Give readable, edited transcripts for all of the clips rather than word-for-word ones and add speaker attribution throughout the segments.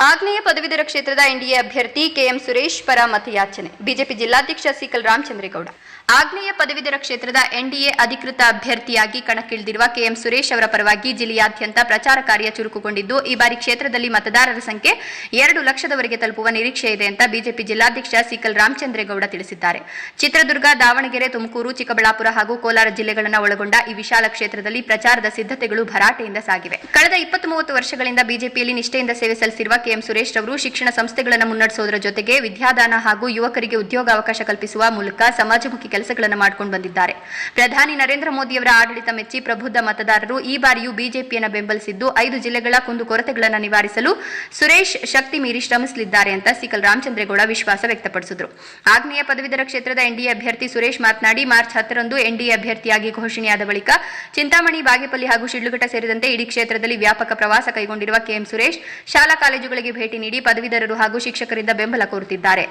Speaker 1: ಆಗ್ನೇಯ ಪದವೀಧರ ಕ್ಷೇತ್ರದ ಎನ್ಡಿಎ ಅಭ್ಯರ್ಥಿ ಕೆಎಂ ಸುರೇಶ್ ಪರ ಮತಯಾಚನೆ. ಬಿಜೆಪಿ ಜಿಲ್ಲಾಧ್ಯಕ್ಷ ಸಿಕಲ್ ರಾಮಚಂದ್ರೇಗೌಡ. ಆಗ್ನೇಯ ಪದವೀಧರ ಕ್ಷೇತ್ರದ ಎನ್ಡಿಎ ಅಧಿಕೃತ ಅಭ್ಯರ್ಥಿಯಾಗಿ ಕಣಕ್ಕಿಳಿದಿರುವ ಕೆಎಂ ಸುರೇಶ್ ಅವರ ಪರವಾಗಿ ಜಿಲ್ಲೆಯಾದ್ಯಂತ ಪ್ರಚಾರ ಕಾರ್ಯ ಚುರುಕುಗೊಂಡಿದ್ದು, ಈ ಬಾರಿ ಕ್ಷೇತ್ರದಲ್ಲಿ ಮತದಾರರ ಸಂಖ್ಯೆ 2 ಲಕ್ಷದವರೆಗೆ ತಲುಪುವ ನಿರೀಕ್ಷೆ ಇದೆ ಅಂತ ಬಿಜೆಪಿ ಜಿಲ್ಲಾಧ್ಯಕ್ಷ ಸಿಕಲ್ ರಾಮಚಂದ್ರೇಗೌಡ ತಿಳಿಸಿದ್ದಾರೆ. ಚಿತ್ರದುರ್ಗ, ದಾವಣಗೆರೆ, ತುಮಕೂರು, ಚಿಕ್ಕಬಳ್ಳಾಪುರ ಹಾಗೂ ಕೋಲಾರ ಜಿಲ್ಲೆಗಳನ್ನು ಒಳಗೊಂಡ ಈ ವಿಶಾಲ ಕ್ಷೇತ್ರದಲ್ಲಿ ಪ್ರಚಾರದ ಸಿದ್ಧತೆಗಳು ಭರಾಟೆಯಿಂದ ಸಾಗಿವೆ. ಕಳೆದ 20-30 ವರ್ಷಗಳಿಂದ ಬಿಜೆಪಿಯಲ್ಲಿ ನಿಷ್ಠೆಯಿಂದ ಸೇವೆ ಸಲ್ಲಿಸಿರುವ ಕೆಎಂ ಸುರೇಶ್ ಅವರು ಶಿಕ್ಷಣ ಸಂಸ್ಥೆಗಳನ್ನು ಮುನ್ನಡೆಸುವುದರ ಜೊತೆಗೆ ವಿದ್ಯಾದಾನ ಹಾಗೂ ಯುವಕರಿಗೆ ಉದ್ಯೋಗಾವಕಾಶ ಕಲ್ಪಿಸುವ ಮೂಲಕ ಸಮಾಜಮುಖಿ ಕೆಲಸಗಳನ್ನು ಮಾಡಿಕೊಂಡು ಬಂದಿದ್ದಾರೆ. ಪ್ರಧಾನಿ ನರೇಂದ್ರ ಮೋದಿಯವರ ಆಡಳಿತ ಮೆಚ್ಚಿ ಪ್ರಬುದ್ಧ ಮತದಾರರು ಈ ಬಾರಿಯೂ ಬಿಜೆಪಿಯನ್ನು ಬೆಂಬಲಿಸಿದ್ದು, 5 ಜಿಲ್ಲೆಗಳ ಕುಂದುಕೊರತೆಗಳನ್ನು ನಿವಾರಿಸಲು ಸುರೇಶ್ ಶಕ್ತಿ ಮೀರಿ ಶ್ರಮಿಸಲಿದ್ದಾರೆ ಅಂತ ಸಿಕಲ್ ರಾಮಚಂದ್ರೇಗೌಡ ವಿಶ್ವಾಸ ವ್ಯಕ್ತಪಡಿಸಿದರು. ಆಗ್ನೇಯ ಪದವೀಧರ ಕ್ಷೇತ್ರದ ಎನ್ಡಿಎ ಅಭ್ಯರ್ಥಿ ಸುರೇಶ್ ಮಾತನಾಡಿ, ಮಾರ್ಚ್ 10ರಂದು ಎನ್ಡಿಎ ಅಭ್ಯರ್ಥಿಯಾಗಿ ಘೋಷಣೆಯಾದ ಬಳಿಕ ಚಿಂತಾಮಣಿ, ಬಾಗೇಪಲ್ಲಿ ಹಾಗೂ ಶಿಡ್ಲಘಟ್ಟ ಸೇರಿದಂತೆ ಇಡೀ ಕ್ಷೇತ್ರದಲ್ಲಿ ವ್ಯಾಪಕ ಪ್ರವಾಸ ಕೈಗೊಂಡಿರುವ ಕೆಎಂ ಸುರೇಶ್ ಶಾಲಾ ಕಾಲೇಜುಗಳಿಗೆ ಭೇಟಿ ನೀಡಿ ಪದವೀಧರರು ಹಾಗೂ ಶಿಕ್ಷಕರಿಂದ ಬೆಂಬಲ ಕೋರುತ್ತಿದ್ದಾರೆ.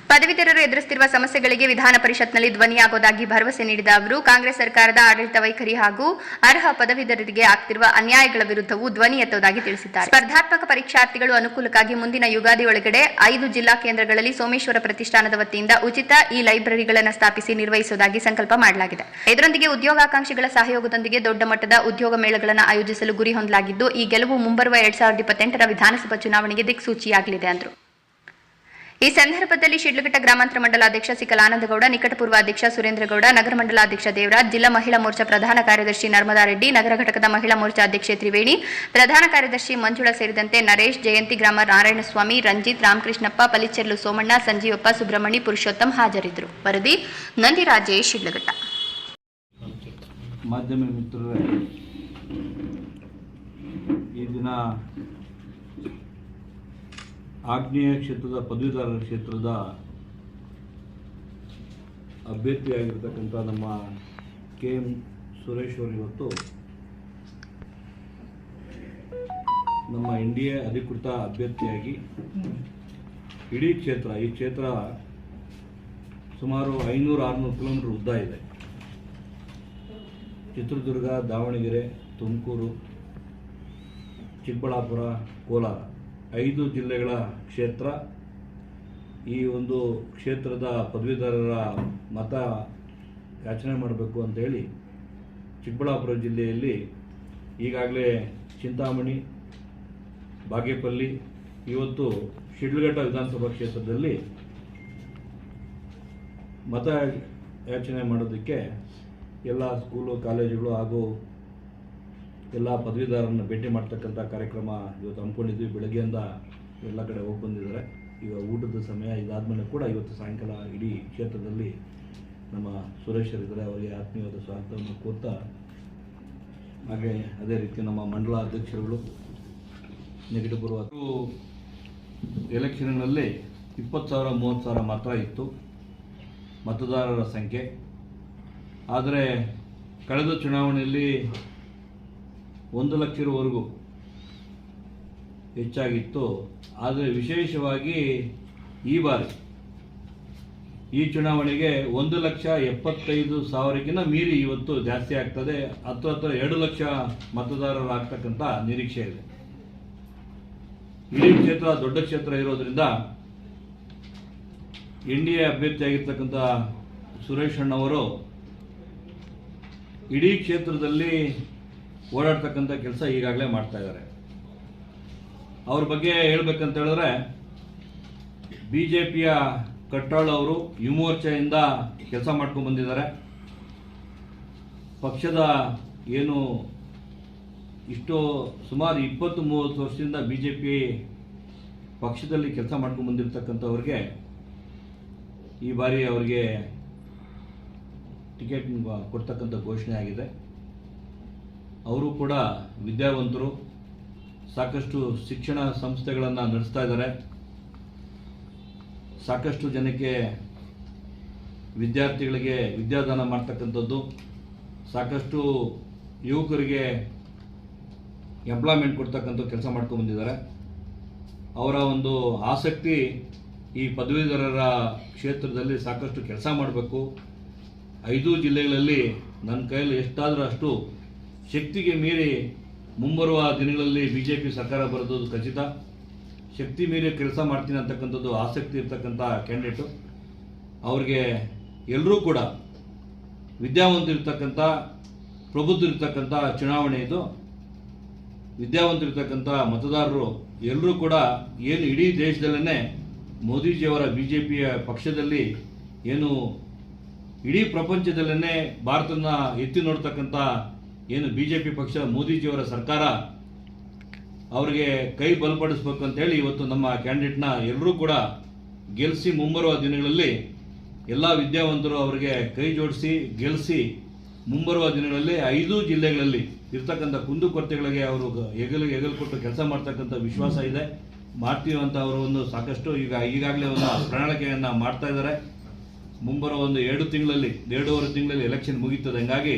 Speaker 1: ಪದವೀಧರರು ಎದುರಿಸುತ್ತಿರುವ ಸಮಸ್ಯೆಗಳಿಗೆ ವಿಧಾನ ಪರಿಷತ್ನಲ್ಲಿ ಧ್ವನಿಯಾಗುವುದಾಗಿ ಭರವಸೆ ನೀಡಿದ ಅವರು, ಕಾಂಗ್ರೆಸ್ ಸರ್ಕಾರದ ಆಡಳಿತ ವೈಖರಿ ಹಾಗೂ ಅರ್ಹ ಪದವೀಧರರಿಗೆ ಆಗ್ತಿರುವ ಅನ್ಯಾಯಗಳ ವಿರುದ್ಧವೂ ಧ್ವನಿ ಎತ್ತುವುದಾಗಿ ತಿಳಿಸಿದ್ದಾರೆ. ಸ್ಪರ್ಧಾತ್ಮಕ ಪರೀಕ್ಷಾರ್ಥಿಗಳು ಅನುಕೂಲಕ್ಕಾಗಿ ಮುಂದಿನ ಯುಗಾದಿ ಒಳಗಡೆ 5 ಜಿಲ್ಲಾ ಕೇಂದ್ರಗಳಲ್ಲಿ ಸೋಮೇಶ್ವರ ಪ್ರತಿಷ್ಠಾನದ ವತಿಯಿಂದ ಉಚಿತ ಇ-ಲೈಬ್ರರಿಗಳನ್ನು ಸ್ಥಾಪಿಸಿ ನಿರ್ವಹಿಸುವುದಾಗಿ ಸಂಕಲ್ಪ ಮಾಡಲಾಗಿದೆ. ಇದರೊಂದಿಗೆ ಉದ್ಯೋಗಾಕಾಂಕ್ಷಿಗಳ ಸಹಯೋಗದೊಂದಿಗೆ ದೊಡ್ಡ ಮಟ್ಟದ ಉದ್ಯೋಗ ಮೇಳಗಳನ್ನು ಆಯೋಜಿಸಲು ಗುರಿ ಹೊಂದಲಾಗಿದ್ದು, ಈ ಗೆಲುವು ಮುಂಬರುವ 2028ರ ವಿಧಾನಸಭಾ ಚುನಾವಣೆಗೆ ದಿಕ್ಸೂಚಿಯಾಗಲಿದೆ ಎಂದರು. ಈ ಸಂದರ್ಭದಲ್ಲಿ ಶಿಡ್ಲಘಟ್ಟ ಗ್ರಾಮಾಂತರ ಮಂಡಲಾಧ್ಯಕ್ಷ ಸಿಕಲ್ ಆನಂದಗೌಡ, ನಿಕಟಪೂರ್ವ ಅಧ್ಯಕ್ಷ ಸುರೇಂದ್ರಗೌಡ, ನಗರ ಮಂಡಲಾಧ್ಯಕ್ಷ ದೇವರಾಜ್, ಜಿಲ್ಲಾ ಮಹಿಳಾ ಮೋರ್ಚಾ ಪ್ರಧಾನ ಕಾರ್ಯದರ್ಶಿ ನರ್ಮದಾ ರೆಡ್ಡಿ, ನಗರ ಘಟಕದ ಮಹಿಳಾ ಮೋರ್ಚಾ ಅಧ್ಯಕ್ಷೆ ತ್ರಿವೇಣಿ, ಪ್ರಧಾನ ಕಾರ್ಯದರ್ಶಿ ಮಂಜುಳಾ ಸೇರಿದಂತೆ ನರೇಶ್, ಜಯಂತಿ ಗ್ರಾಮ ನಾರಾಯಣಸ್ವಾಮಿ, ರಂಜಿತ್, ರಾಮಕೃಷ್ಣಪ್ಪ, ಪಲಿಚೆರ್ಲು ಸೋಮಣ್ಣ, ಸಂಜೀವಪ್ಪ, ಸುಬ್ರಹ್ಮಣಿ, ಪುರುಷೋತ್ತಮ್ ಹಾಜರಿದ್ದರು. ವರದಿ ನಂದಿರಾಜೇಶ್, ಶಿಡ್ಲಘಟ್ಟ.
Speaker 2: ಮಾಧ್ಯಮ ಮಿತ್ರರೇ, ಈ ದಿನ ಆಗ್ನೇಯ ಕ್ಷೇತ್ರದ ಪದವೀಧರರ ಕ್ಷೇತ್ರದ ಅಭ್ಯರ್ಥಿಯಾಗಿರ್ತಕ್ಕಂಥ ನಮ್ಮ ಕೆಎಂ ಸುರೇಶ್ ಅವರು ಇವತ್ತು ನಮ್ಮ ಎನ್ಡಿಎ ಅಧಿಕೃತ ಅಭ್ಯರ್ಥಿಯಾಗಿ ಇಡೀ ಈ ಕ್ಷೇತ್ರ ಸುಮಾರು 500-600 ಕಿಲೋಮೀಟರ್ ಉದ್ದ ಇದೆ. ಚಿತ್ರದುರ್ಗ, ದಾವಣಗೆರೆ, ತುಮಕೂರು, ಚಿಕ್ಕಬಳ್ಳಾಪುರ, ಕೋಲಾರ 5 ಜಿಲ್ಲೆಗಳ ಕ್ಷೇತ್ರ. ಈ ಒಂದು ಕ್ಷೇತ್ರದ ಪದವೀಧರರ ಮತ ಯಾಚನೆ ಮಾಡಬೇಕು ಅಂತೇಳಿ ಚಿಕ್ಕಬಳ್ಳಾಪುರ ಜಿಲ್ಲೆಯಲ್ಲಿ ಈಗಾಗಲೇ ಚಿಂತಾಮಣಿ, ಬಾಗೇಪಲ್ಲಿ, ಇವತ್ತು ಶಿಡ್ಲಘಟ್ಟ ವಿಧಾನಸಭಾ ಕ್ಷೇತ್ರದಲ್ಲಿ ಮತ ಯಾಚನೆ ಮಾಡೋದಕ್ಕೆ ಎಲ್ಲ ಸ್ಕೂಲು, ಕಾಲೇಜುಗಳು ಹಾಗೂ ಎಲ್ಲ ಪದವೀಧರರನ್ನು ಭೇಟಿ ಮಾಡ್ತಕ್ಕಂಥ ಕಾರ್ಯಕ್ರಮ ಇವತ್ತು ಹಮ್ಮಿಕೊಂಡಿದ್ವಿ. ಬೆಳಗ್ಗೆಯಿಂದ ಎಲ್ಲ ಕಡೆ ಹೋಗಿ ಬಂದಿದ್ದಾರೆ. ಈಗ ಊಟದ ಸಮಯ ಇದಾದಮೇಲೆ ಕೂಡ ಇವತ್ತು ಸಾಯಂಕಾಲ ಇಡೀ ಕ್ಷೇತ್ರದಲ್ಲಿ ನಮ್ಮ ಸುರೇಶರಿದ್ದಾರೆ. ಅವರಿಗೆ ಆತ್ಮೀಯವಾದ ಸ್ವಾಗತವನ್ನು ಕೋರ್ತಾ, ಹಾಗೆ ಅದೇ ರೀತಿ ನಮ್ಮ ಮಂಡಲ ಅಧ್ಯಕ್ಷರುಗಳು ನಿಕಟಪೂರ್ವ ಎಲೆಕ್ಷನ್ನಲ್ಲಿ 20,000-30,000 ಮಾತ್ರ ಇತ್ತು ಮತದಾರರ ಸಂಖ್ಯೆ. ಆದರೆ ಕಳೆದ ಚುನಾವಣೆಯಲ್ಲಿ 1 ಲಕ್ಷವರೆಗೂ ಹೆಚ್ಚಾಗಿತ್ತು. ಆದರೆ ವಿಶೇಷವಾಗಿ ಈ ಬಾರಿ ಈ ಚುನಾವಣೆಗೆ 1,75,000ಕ್ಕಿಂತ ಮೀರಿ ಇವತ್ತು ಜಾಸ್ತಿ ಆಗ್ತದೆ. ಹತ್ರ 2 ಲಕ್ಷ ಮತದಾರರು ಆಗ್ತಕ್ಕಂಥ ನಿರೀಕ್ಷೆ ಇದೆ. ಇಡೀ ಕ್ಷೇತ್ರ ದೊಡ್ಡ ಕ್ಷೇತ್ರ ಇರೋದ್ರಿಂದ ಎನ್ಡಿಎ ಅಭ್ಯರ್ಥಿಯಾಗಿರ್ತಕ್ಕಂಥ ಸುರೇಶ್ ಅಣ್ಣವರು ಇಡೀ ಕ್ಷೇತ್ರದಲ್ಲಿ ಓಡಾಡ್ತಕ್ಕಂಥ ಕೆಲಸ ಈಗಾಗಲೇ ಮಾಡ್ತಾ ಇದ್ದಾರೆ. ಅವ್ರ ಬಗ್ಗೆ ಹೇಳ್ಬೇಕಂತ ಹೇಳಿದ್ರೆ, ಬಿಜೆಪಿಯ ಕಟ್ಟಾಳ್ ಅವರು ಯುವ ಮೋರ್ಚಾದಿಂದ ಕೆಲಸ ಮಾಡ್ಕೊಂಡು ಬಂದಿದ್ದಾರೆ. ಪಕ್ಷದ ಏನು ಇಷ್ಟು ಸುಮಾರು 20-30 ವರ್ಷದಿಂದ ಬಿಜೆಪಿ ಪಕ್ಷದಲ್ಲಿ ಕೆಲಸ ಮಾಡ್ಕೊಂಡು ಬಂದಿರತಕ್ಕಂಥವ್ರಿಗೆ ಈ ಬಾರಿ ಅವರಿಗೆ ಟಿಕೆಟ್ ಕೊಡ್ತಕ್ಕಂಥ ಘೋಷಣೆ ಆಗಿದೆ. ಅವರು ಕೂಡ ವಿದ್ಯಾವಂತರು, ಸಾಕಷ್ಟು ಶಿಕ್ಷಣ ಸಂಸ್ಥೆಗಳನ್ನು ನಡೆಸ್ತಾ ಇದ್ದಾರೆ. ಸಾಕಷ್ಟು ಜನಕ್ಕೆ ವಿದ್ಯಾರ್ಥಿಗಳಿಗೆ ವಿದ್ಯಾದಾನ ಮಾಡ್ತಕ್ಕಂಥದ್ದು, ಸಾಕಷ್ಟು ಯುವಕರಿಗೆ ಎಂಪ್ಲಾಯ್ಮೆಂಟ್ ಕೊಡ್ತಕ್ಕಂಥ ಕೆಲಸ ಮಾಡ್ಕೊಂಡು ಬಂದಿದ್ದಾರೆ. ಅವರ ಒಂದು ಆಸಕ್ತಿ ಈ ಪದವೀಧರರ ಕ್ಷೇತ್ರದಲ್ಲಿ ಸಾಕಷ್ಟು ಕೆಲಸ ಮಾಡಬೇಕು. 5 ಜಿಲ್ಲೆಗಳಲ್ಲಿ ನನ್ನ ಕೈಯಲ್ಲಿ ಎಷ್ಟಾದರೂ ಅಷ್ಟು ಶಕ್ತಿಗೆ ಮೀರಿ ಮುಂಬರುವ ದಿನಗಳಲ್ಲಿ BJP ಸರ್ಕಾರ ಬರೋದು ಖಚಿತ. ಶಕ್ತಿ ಮೀರಿ ಕೆಲಸ ಮಾಡ್ತೀನಿ ಅಂತಕ್ಕಂಥದ್ದು ಆಸಕ್ತಿ ಇರ್ತಕ್ಕಂಥ ಕ್ಯಾಂಡಿಡೇಟು. ಅವ್ರಿಗೆ ಎಲ್ಲರೂ ಕೂಡ ವಿದ್ಯಾವಂತರಿರ್ತಕ್ಕಂಥ, ಪ್ರಬುದ್ಧರಿರ್ತಕ್ಕಂಥ ಚುನಾವಣೆ ಇದು. ವಿದ್ಯಾವಂತರಿರ್ತಕ್ಕಂಥ ಮತದಾರರು ಎಲ್ಲರೂ ಕೂಡ ಏನು ಇಡೀ ದೇಶದಲ್ಲೇ ಮೋದಿಜಿಯವರ BJPಯ ಪಕ್ಷದಲ್ಲಿ ಏನು ಇಡೀ ಪ್ರಪಂಚದಲ್ಲೇ ಭಾರತನ ಎತ್ತಿ ನೋಡ್ತಕ್ಕಂಥ ಏನು BJP ಪಕ್ಷ, ಮೋದಿಜಿಯವರ ಸರ್ಕಾರ ಅವರಿಗೆ ಕೈ ಬಲಪಡಿಸ್ಬೇಕು ಅಂತೇಳಿ ಇವತ್ತು ನಮ್ಮ ಕ್ಯಾಂಡಿಡೇಟ್ನ ಎಲ್ಲರೂ ಕೂಡ ಗೆಲ್ಲಿಸಿ ಮುಂಬರುವ ದಿನಗಳಲ್ಲಿ ಎಲ್ಲ ವಿದ್ಯಾವಂತರು ಅವರಿಗೆ ಕೈ ಜೋಡಿಸಿ ಗೆಲ್ಲಿಸಿ ಮುಂಬರುವ ದಿನಗಳಲ್ಲಿ 5 ಜಿಲ್ಲೆಗಳಲ್ಲಿ ಇರ್ತಕ್ಕಂಥ ಕುಂದುಕೊರತೆಗಳಿಗೆ ಅವರು ಹೆಗಲು ಕೊಟ್ಟು ಕೆಲಸ ಮಾಡ್ತಕ್ಕಂಥ ವಿಶ್ವಾಸ ಇದೆ. ಮಾಡ್ತೀವಿ ಅಂತ ಅವರು ಒಂದು ಸಾಕಷ್ಟು ಈಗಾಗಲೇ ಒಂದು ಪ್ರಣಾಳಿಕೆಯನ್ನು ಮಾಡ್ತಾ ಇದ್ದಾರೆ. ಮುಂಬರುವ ಒಂದು 2 ತಿಂಗಳಲ್ಲಿ 2.5 ತಿಂಗಳಲ್ಲಿ ಎಲೆಕ್ಷನ್ ಮುಗೀತದೆ. ಹಂಗಾಗಿ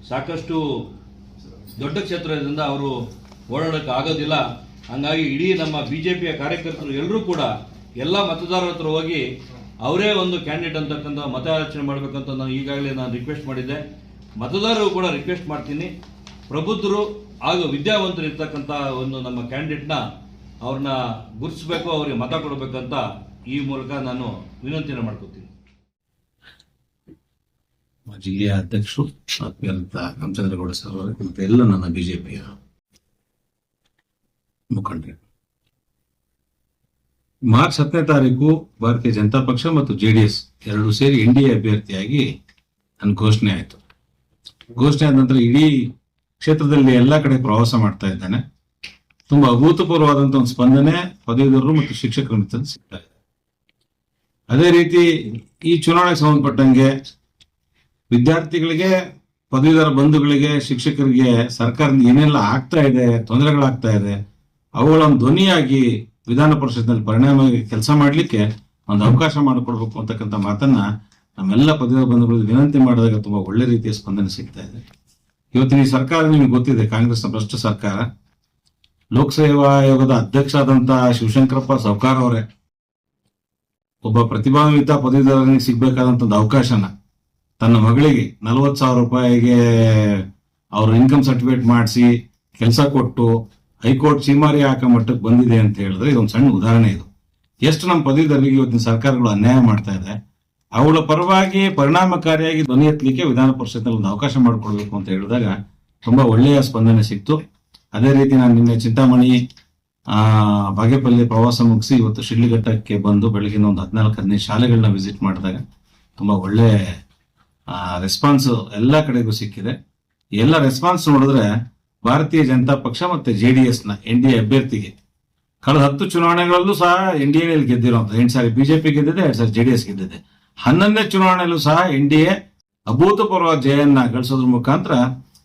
Speaker 2: ಸಾಕಷ್ಟು ದೊಡ್ಡ ಕ್ಷೇತ್ರದಿಂದ ಅವರು ಓಡಾಡೋಕ್ಕೆ ಆಗೋದಿಲ್ಲ. ಹಂಗಾಗಿ ಇಡೀ ನಮ್ಮ BJPಯ ಕಾರ್ಯಕರ್ತರು ಎಲ್ಲರೂ ಕೂಡ ಎಲ್ಲ ಮತದಾರರ ಹತ್ರ ಹೋಗಿ ಅವರೇ ಒಂದು ಕ್ಯಾಂಡಿಡೇಟ್ ಅಂತಕ್ಕಂಥ ಮತಯಾಚನೆ ಮಾಡಬೇಕಂತ ನಾನು ಈಗಾಗಲೇ ರಿಕ್ವೆಸ್ಟ್ ಮಾಡಿದ್ದೆ. ಮತದಾರರು ಕೂಡ ರಿಕ್ವೆಸ್ಟ್ ಮಾಡ್ತೀನಿ, ಪ್ರಬುದ್ಧರು ಹಾಗೂ ವಿದ್ಯಾವಂತರು ಇರ್ತಕ್ಕಂಥ ಒಂದು ನಮ್ಮ ಕ್ಯಾಂಡಿಡೇಟ್ನ ಅವ್ರನ್ನ ಗುರುತಿಸಬೇಕು, ಅವರಿಗೆ ಮತ ಕೊಡಬೇಕಂತ ಈ ಮೂಲಕ ನಾನು ವಿನಂತಿಯನ್ನು ಮಾಡ್ಕೊತೀನಿ.
Speaker 3: ಜಿಲ್ಲೆಯ ಅಧ್ಯಕ್ಷರು ರಾಮಚಂದ್ರಗೌಡ ಸರ್ ಅವರಿಗೆ ಮತ್ತೆ ಎಲ್ಲ ನನ್ನ BJPಯ ಮುಖಂಡರು, ಮಾರ್ಚ್ 10ನೇ ತಾರೀಕು ಭಾರತೀಯ ಜನತಾ ಪಕ್ಷ ಮತ್ತು JDS ಎರಡೂ ಸೇರಿ NDA ಅಭ್ಯರ್ಥಿಯಾಗಿ ನನ್ನ ಘೋಷಣೆ ಆಯಿತು. ಘೋಷಣೆ ಆದ ನಂತರ ಇಡೀ ಕ್ಷೇತ್ರದಲ್ಲಿ ಎಲ್ಲ ಕಡೆ ಪ್ರವಾಸ ಮಾಡ್ತಾ ಇದ್ದೇನೆ. ತುಂಬಾ ಅಭೂತಪೂರ್ವವಾದಂತ ಒಂದು ಸ್ಪಂದನೆ ಪದವೀಧರರು ಮತ್ತು ಶಿಕ್ಷಕರ ಮಿತ್ರರು ಸಿಗ್ತಾ ಇದೆ. ಅದೇ ರೀತಿ ಈ ಚುನಾವಣೆಗೆ ಸಂಬಂಧಪಟ್ಟಂಗೆ ವಿದ್ಯಾರ್ಥಿಗಳಿಗೆ, ಪದವೀಧರ ಬಂಧುಗಳಿಗೆ, ಶಿಕ್ಷಕರಿಗೆ ಸರ್ಕಾರದಿಂದ ಏನೆಲ್ಲ ಆಗ್ತಾ ಇದೆ, ತೊಂದರೆಗಳಾಗ್ತಾ ಇದೆ, ಅವುಗಳನ್ನು ಧ್ವನಿಯಾಗಿ ವಿಧಾನ ಪರಿಷತ್ನಲ್ಲಿ ಪರಿಣಾಮವಾಗಿ ಕೆಲಸ ಮಾಡಲಿಕ್ಕೆ ಒಂದು ಅವಕಾಶ ಮಾಡಿಕೊಡ್ಬೇಕು ಅಂತಕ್ಕಂಥ ಮಾತನ್ನ ನಮ್ಮೆಲ್ಲ ಪದವೀಧರ ಬಂಧುಗಳಿಗೆ ವಿನಂತಿ ಮಾಡಿದಾಗ ತುಂಬಾ ಒಳ್ಳೆ ರೀತಿಯ ಸ್ಪಂದನೆ ಸಿಗ್ತಾ ಇದೆ. ಇವತ್ತಿನ ಈ ಸರ್ಕಾರ ನಿಮಗೆ ಗೊತ್ತಿದೆ, ಕಾಂಗ್ರೆಸ್ನ ಭ್ರಷ್ಟ ಸರ್ಕಾರ. ಲೋಕಸೇವಾ ಆಯೋಗದ ಅಧ್ಯಕ್ಷ ಆದಂತಹ ಶಿವಶಂಕರಪ್ಪ ಸೌಕಾರ್ ಅವರೇ ಒಬ್ಬ ಪ್ರತಿಭಾನ್ವಿತ ಪದವೀಧರನಿಗೆ ಸಿಗ್ಬೇಕಾದಂತ ಒಂದು ಅವಕಾಶನ ತನ್ನ ಮಗಳಿಗೆ 40,000 ರೂಪಾಯಿಗೆ ಅವ್ರ ಇನ್ಕಮ್ ಸರ್ಟಿಫಿಕೇಟ್ ಮಾಡಿಸಿ ಕೆಲಸ ಕೊಟ್ಟು ಹೈಕೋರ್ಟ್ ಚೀಮಾರಿ ಹಾಕೋ ಮಟ್ಟಕ್ಕೆ ಬಂದಿದೆ ಅಂತ ಹೇಳಿದ್ರೆ ಇದೊಂದು ಸಣ್ಣ ಉದಾಹರಣೆ. ಇದು ಎಷ್ಟು ನಮ್ಮ ಪದವೀಧರರಿಗೆ ಇವತ್ತಿನ ಸರ್ಕಾರಗಳು ಅನ್ಯಾಯ ಮಾಡ್ತಾ ಇದೆ. ಅವಳ ಪರವಾಗಿ ಪರಿಣಾಮಕಾರಿಯಾಗಿ ಧ್ವನಿ ಎತ್ತಲಿಕ್ಕೆ ವಿಧಾನ ಪರಿಷತ್ನಲ್ಲಿ ಒಂದು ಅವಕಾಶ ಮಾಡಿಕೊಡ್ಬೇಕು ಅಂತ ಹೇಳಿದಾಗ ತುಂಬಾ ಒಳ್ಳೆಯ ಸ್ಪಂದನೆ ಸಿಕ್ತು. ಅದೇ ರೀತಿ ನಾನು ನಿನ್ನೆ ಚಿಂತಾಮಣಿ ಬಾಗೇಪಲ್ಲಿ ಪ್ರವಾಸ ಮುಗಿಸಿ ಇವತ್ತು ಶಿಡ್ಲಘಟ್ಟಕ್ಕೆ ಬಂದು ಬೆಳಗಿನ ಒಂದು 14-15 ಶಾಲೆಗಳನ್ನ ವಿಸಿಟ್ ಮಾಡಿದಾಗ ತುಂಬಾ ಒಳ್ಳೆ ರೆಸ್ಪಾನ್ಸ್ ಎಲ್ಲ ಕಡೆಗೂ ಸಿಕ್ಕಿದೆ. ಎಲ್ಲ ರೆಸ್ಪಾನ್ಸ್ ನೋಡಿದ್ರೆ ಭಾರತೀಯ ಜನತಾ ಪಕ್ಷ ಮತ್ತೆ JDS ನ NDA ಅಭ್ಯರ್ಥಿಗೆ ಕಳೆದ 10 ಚುನಾವಣೆಗಳಲ್ಲೂ ಸಹ NDA ಗೆದ್ದಿರುವಂತ 8 ಸಾರಿ BJP ಗೆದ್ದಿದೆ, 2 ಸಾರಿ JDS ಗೆದ್ದಿದೆ. 11ನೇ ಚುನಾವಣೆಯಲ್ಲೂ ಸಹ NDA ಅಭೂತಪೂರ್ವ ಜಯನ್ನ ಗಳಿಸೋದ್ರ ಮುಖಾಂತರ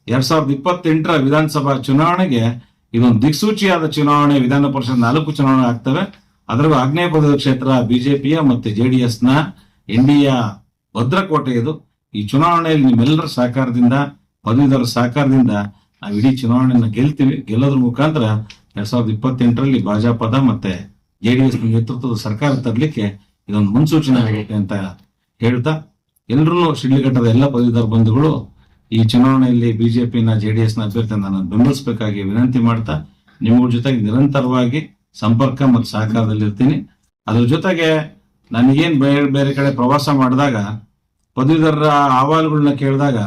Speaker 3: 2028ರ ವಿಧಾನಸಭಾ ಚುನಾವಣೆಗೆ ಇದೊಂದು ದಿಕ್ಸೂಚಿಯಾದ ಚುನಾವಣೆ. ವಿಧಾನ ಪರಿಷತ್ 4 ಚುನಾವಣೆ ಆಗ್ತವೆ. ಅದರಲ್ಲೂ ಆಗ್ನೇಯ ಪದವಿ ಕ್ಷೇತ್ರ BJPಯ ಮತ್ತೆ JDS ನ NDA ಭದ್ರಕೋಟೆ ಇದು. ಈ ಚುನಾವಣೆಯಲ್ಲಿ ನಿಮ್ಮೆಲ್ಲರ ಸಹಕಾರದಿಂದ, ಪದವೀಧರ ಸಹಕಾರದಿಂದ ನಾವು ಇಡೀ ಚುನಾವಣೆಯನ್ನು ಗೆಲ್ತೀವಿ. ಗೆಲ್ಲೋದ್ರ ಮುಖಾಂತರ 2028ರಲ್ಲಿ ಭಾಜಪದ ಮತ್ತೆ JDS ನೇತೃತ್ವದ ಸರ್ಕಾರ ತರಲಿಕ್ಕೆ ಇದೊಂದು ಮುನ್ಸೂಚನೆ ಆಗುತ್ತೆ ಅಂತ ಹೇಳ್ತಾ, ಎಲ್ಲರೂ ಶಿಡ್ಲಘಟ್ಟದ ಎಲ್ಲ ಪದವೀಧರ ಬಂಧುಗಳು ಈ ಚುನಾವಣೆಯಲ್ಲಿ BJPನ JDS ನ ಅಭ್ಯರ್ಥಿಯನ್ನು ನಾನು ಬೆಂಬಲಿಸಬೇಕಾಗಿ ವಿನಂತಿ ಮಾಡ್ತಾ, ನಿಮ್ಮ ಜೊತೆಗೆ ನಿರಂತರವಾಗಿ ಸಂಪರ್ಕ ಮತ್ತು ಸಹಕಾರದಲ್ಲಿರ್ತೀನಿ. ಅದ್ರ ಜೊತೆಗೆ ನನಗೇನ್ ಬೇರೆ ಕಡೆ ಪ್ರವಾಸ ಮಾಡಿದಾಗ ಪದವೀಧರರ ಅಹವಾಲುಗಳನ್ನ ಕೇಳಿದಾಗ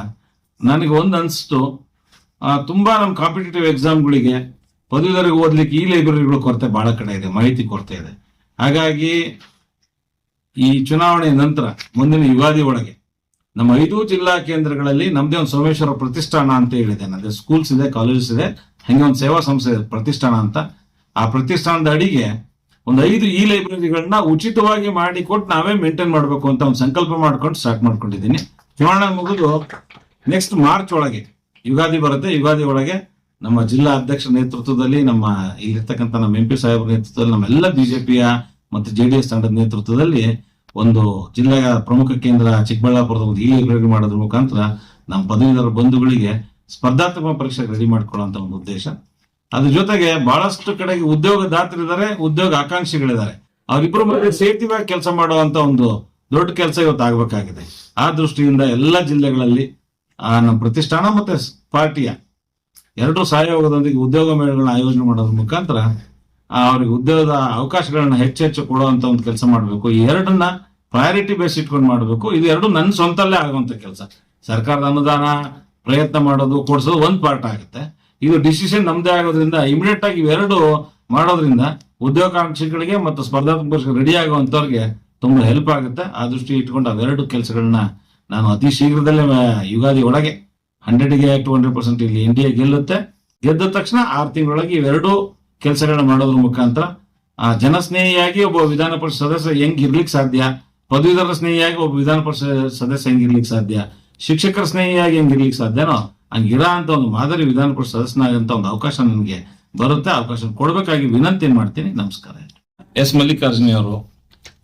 Speaker 3: ನನಗೆ ಒಂದು ಅನಿಸ್ತು, ತುಂಬಾ ನಮ್ಮ ಕಾಂಪಿಟೇಟಿವ್ ಎಕ್ಸಾಮ್ಗಳಿಗೆ ಪದವೀಧರಿಗೆ ಓದ್ಲಿಕ್ಕೆ ಈ ಲೈಬ್ರರಿಗಳು ಕೊರತೆ ಬಹಳ ಕಡೆ ಇದೆ, ಮಾಹಿತಿ ಕೊರತೆ ಇದೆ. ಹಾಗಾಗಿ ಈ ಚುನಾವಣೆ ನಂತರ ಮುಂದಿನ ಯುಗಾದಿ ಒಳಗೆ ನಮ್ಮ 5 ಜಿಲ್ಲಾ ಕೇಂದ್ರಗಳಲ್ಲಿ ನಮ್ದೇ ಒಂದು ಸೋಮೇಶ್ವರ ಪ್ರತಿಷ್ಠಾನ ಅಂತ ಹೇಳಿದೆ. ನಮ್ದು ಸ್ಕೂಲ್ಸ್ ಇದೆ, ಕಾಲೇಜಸ್ ಇದೆ, ಹಂಗೆ ಒಂದು ಸೇವಾ ಸಂಸ್ಥೆ ಇದೆ ಪ್ರತಿಷ್ಠಾನ ಅಂತ. ಆ ಪ್ರತಿಷ್ಠಾನದ ಅಡಿಗೆ ಒಂದು 5 ಈ ಲೈಬ್ರರಿಗಳನ್ನ ಉಚಿತವಾಗಿ ಮಾಡಿಕೊಟ್ಟು ನಾವೇ ಮೇಂಟೈನ್ ಮಾಡಬೇಕು ಅಂತ ಒಂದು ಸಂಕಲ್ಪ ಮಾಡ್ಕೊಂಡು ಸ್ಟಾರ್ಟ್ ಮಾಡ್ಕೊಂಡಿದ್ದೀನಿ. ಚುನಾವಣೆ ಮುಗಿದು ನೆಕ್ಸ್ಟ್ ಮಾರ್ಚ್ ಒಳಗೆ ಯುಗಾದಿ ಬರುತ್ತೆ. ಯುಗಾದಿ ಒಳಗೆ ನಮ್ಮ ಜಿಲ್ಲಾ ಅಧ್ಯಕ್ಷರ ನೇತೃತ್ವದಲ್ಲಿ, ನಮ್ಮ ಇಲ್ಲಿರ್ತಕ್ಕಂಥ ನಮ್ಮ MP ಸಾಹೇಬರ ನೇತೃತ್ವದಲ್ಲಿ, ನಮ್ಮೆಲ್ಲ BJPಯ ಮತ್ತು JDS ತಂಡದ ನೇತೃತ್ವದಲ್ಲಿ ಒಂದು ಜಿಲ್ಲೆಯ ಪ್ರಮುಖ ಕೇಂದ್ರ ಚಿಕ್ಕಬಳ್ಳಾಪುರದ ಒಂದು ಈ ಲೈಬ್ರರಿ ಮಾಡೋದ್ರ ಮುಖಾಂತರ ನಮ್ಮ ಪದವೀಧರ ಬಂಧುಗಳಿಗೆ ಸ್ಪರ್ಧಾತ್ಮಕ ಪರೀಕ್ಷೆಗೆ ರೆಡಿ ಮಾಡ್ಕೊಳ್ಳುವಂತ ಒಂದು ಉದ್ದೇಶ. ಅದ್ರ ಜೊತೆಗೆ ಬಹಳಷ್ಟು ಕಡೆಗೆ ಉದ್ಯೋಗದಾತರಿದ್ದಾರೆ, ಉದ್ಯೋಗ ಆಕಾಂಕ್ಷಿಗಳಿದ್ದಾರೆ. ಅವರಿಬ್ಬರು ಮಧ್ಯೆ ಸೇತುವೆಯಾಗಿ ಕೆಲಸ ಮಾಡುವಂತ ಒಂದು ದೊಡ್ಡ ಕೆಲಸ ಇವತ್ತು ಆಗ್ಬೇಕಾಗಿದೆ. ಆ ದೃಷ್ಟಿಯಿಂದ ಎಲ್ಲ ಜಿಲ್ಲೆಗಳಲ್ಲಿ ನಮ್ಮ ಪ್ರತಿಷ್ಠಾನ ಮತ್ತೆ ಪಾರ್ಟಿಯ ಎರಡೂ ಸಹಯೋಗದೊಂದಿಗೆ ಉದ್ಯೋಗ ಮೇಳಗಳನ್ನ ಆಯೋಜನೆ ಮಾಡೋದ್ರ ಮುಖಾಂತರ ಅವ್ರಿಗೆ ಉದ್ಯೋಗದ ಅವಕಾಶಗಳನ್ನ ಹೆಚ್ಚೆಚ್ಚು ಕೊಡುವಂತ ಒಂದು ಕೆಲಸ ಮಾಡಬೇಕು. ಈ ಎರಡನ್ನ ಪ್ರಯಾರಿಟಿ ಬೇಸ್ ಇಟ್ಕೊಂಡು ಮಾಡಬೇಕು. ಇದು ಎರಡು ನನ್ನ ಸ್ವಂತಲ್ಲೇ ಆಗುವಂತ ಕೆಲಸ. ಸರ್ಕಾರದ ಅನುದಾನ ಪ್ರಯತ್ನ ಮಾಡೋದು ಕೊಡ್ಸೋದು ಒಂದು ಪಾರ್ಟ್ ಆಗುತ್ತೆ. ಇದು ಡಿಸಿಷನ್ ನಮ್ದೇ ಆಗೋದ್ರಿಂದ ಇಮಿಡಿಯೇಟ್ ಆಗಿ ಇವೆರಡು ಮಾಡೋದ್ರಿಂದ ಉದ್ಯೋಗಾಕಾಂಕ್ಷಿಗಳಿಗೆ ಮತ್ತು ಸ್ಪರ್ಧಾತ್ಮಕ ಪರೀಕ್ಷೆ ರೆಡಿ ಆಗುವಂತವ್ರಿಗೆ ತುಂಬಾ ಹೆಲ್ಪ್ ಆಗುತ್ತೆ. ಆ ದೃಷ್ಟಿ ಇಟ್ಕೊಂಡು ಅವೆರಡು ಕೆಲಸಗಳನ್ನ ನಾನು ಅತಿ ಶೀಘ್ರದಲ್ಲೇ ಯುಗಾದಿ ಒಳಗೆ 100ಗೆ 200% ಇಲ್ಲಿ ಇಂಡಿಯಾ ಗೆಲ್ಲುತ್ತೆ. ಗೆದ್ದ ತಕ್ಷಣ 6 ತಿಂಗಳೊಳಗೆ ಇವೆರಡು ಕೆಲಸಗಳನ್ನ ಮಾಡೋದ್ರ ಮುಖಾಂತರ ಜನಸ್ನೇಹಿಯಾಗಿ ಒಬ್ಬ ವಿಧಾನ ಪರಿಷತ್ ಸದಸ್ಯ ಹೆಂಗ್ ಇರ್ಲಿಕ್ಕೆ ಸಾಧ್ಯ, ಪದವೀಧರ ಸ್ನೇಹಿಯಾಗಿ ಒಬ್ಬ ವಿಧಾನ ಪರಿಷತ್ ಸದಸ್ಯ ಹೆಂಗಿರ್ಲಿಕ್ಕೆ ಸಾಧ್ಯ, ಶಿಕ್ಷಕರ ಸ್ನೇಹಿಯಾಗಿ ಹೆಂಗಿರ್ಲಿಕ್ಕೆ ಸಾಧ್ಯನೋ ಹಂಗಿರೋ ಅಂತ ಒಂದು ಮಾದರಿ ವಿಧಾನ ಪರಿಷತ್ ಸದಸ್ಯನಾಗಂತ ಒಂದು ಅವಕಾಶ ನನಗೆ ಬರುತ್ತೆ. ಅವಕಾಶ ಕೊಡ್ಬೇಕಾಗಿ ವಿನಂತಿ ಮಾಡ್ತೀನಿ. ನಮಸ್ಕಾರ. ಎಸ್ ಮಲ್ಲಿಕಾರ್ಜುನಿ ಅವರು,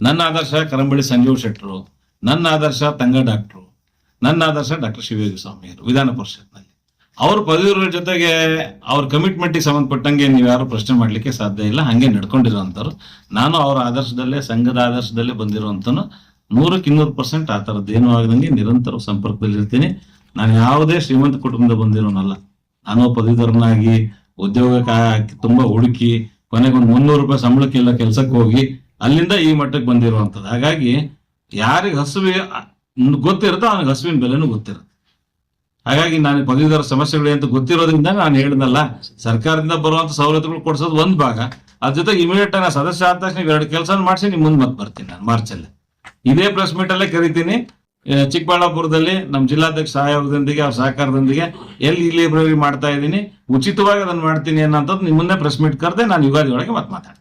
Speaker 3: ನನ್ನ ಆದರ್ಶ ಕರಂಬಳಿ ಸಂಜೀವ್ ಶೆಟ್ಟರು, ನನ್ನ ಆದರ್ಶ ತಂಗ ಡಾಕ್ಟ್ರು, ನನ್ನ ಆದರ್ಶ ಡಾಕ್ಟರ್ ಶಿವಯೋಗಿ ಸ್ವಾಮಿಯವರು ವಿಧಾನ ಪರಿಷತ್ನಲ್ಲಿ. ಅವ್ರ ಪದವೀಧರ ಜೊತೆಗೆ ಅವ್ರ ಕಮಿಟ್ಮೆಂಟ್ಗೆ ಸಂಬಂಧಪಟ್ಟಂಗೆ ನೀವು ಯಾರು ಪ್ರಶ್ನೆ ಮಾಡ್ಲಿಕ್ಕೆ ಸಾಧ್ಯ ಇಲ್ಲ. ಹಂಗೆ ನಡ್ಕೊಂಡಿರೋಂಥವ್ರು. ನಾನು ಅವರ ಆದರ್ಶದಲ್ಲೇ ಸಂಘದ ಆದರ್ಶದಲ್ಲೇ ಬಂದಿರುವಂತನು 100% ಆ ಥರದ್ದೇನು ಆಗದಂಗೆ ನಿರಂತರ ಸಂಪರ್ಕದಲ್ಲಿ ಇರ್ತೀನಿ. ನಾನು ಯಾವುದೇ ಶ್ರೀಮಂತ ಕುಟುಂಬದಿಂದ ಬಂದಿರೋನಲ್ಲ. ನಾನು ಪದವೀಧರನಾಗಿ ಉದ್ಯೋಗ ತುಂಬಾ ಹುಡುಕಿ ಕೊನೆಗೆ ಒಂದು 300 ರೂಪಾಯಿ ಸಂಬಳಕ್ಕೆಲ್ಲ ಕೆಲಸಕ್ಕೆ ಹೋಗಿ ಅಲ್ಲಿಂದ ಈ ಮಟ್ಟಕ್ಕೆ ಬಂದಿರುವಂಥದ್ದು. ಹಾಗಾಗಿ ಯಾರಿಗೆ ಹಸುವೆ ಗೊತ್ತಿರುತ್ತೋ ಅವನಿಗೆ ಹಸುವಿನ ಬೆಲೆನೂ ಗೊತ್ತಿರುತ್ತೆ. ಹಾಗಾಗಿ ನಾನು ಪದವೀಧರ ಸಮಸ್ಯೆಗಳು ಅಂತ ಗೊತ್ತಿರೋದ್ರಿಂದ ನಾನು ಹೇಳಿದ್ನಲ್ಲ, ಸರ್ಕಾರದಿಂದ ಬರುವಂತ ಸವಲತ್ತುಗಳು ಕೊಡ್ಸೋದು ಒಂದು ಭಾಗ. ಅದ್ರ ಜೊತೆಗೆ ಇಮಿಡಿಯೇಟ್ ಆಗಿ ಸದಸ್ಯ ಆದ ತಕ್ಷಣ 2 ಕೆಲಸ ಮಾಡಿಸಿ ನಿಮ್ ಮುಂದೆ ಮತ್ತೆ ಬರ್ತೀನಿ. ನಾನು ಮಾರ್ಚಲ್ಲೇ ಇದೇ ಪ್ರೆಸ್ ಮೀಟ್ ಅಲ್ಲೇ ಕರಿತೀನಿ. ಚಿಕ್ಕಬಳ್ಳಾಪುರದಲ್ಲಿ ನಮ್ಮ ಜಿಲ್ಲಾಧ್ಯಕ್ಷ ಸಹಯೋಗದೊಂದಿಗೆ ಅವ್ರ ಸಹಕಾರದೊಂದಿಗೆ ಎಲ್ಲಿ ಲೈಬ್ರರಿ ಮಾಡ್ತಾ ಇದ್ದೀನಿ, ಉಚಿತವಾಗಿ ಅದನ್ನ ಮಾಡ್ತೀನಿ ಅನ್ನೋಂಥದ್ದು ನಿಮ್ಮನ್ನೇ ಪ್ರೆಸ್ ಮೀಟ್ ಕರೆದೆ ನಾನು ಯುಗಾದಿ ಒಳಗೆ ಮತ್ತೆ ಮಾತಾಡ್ತೀನಿ.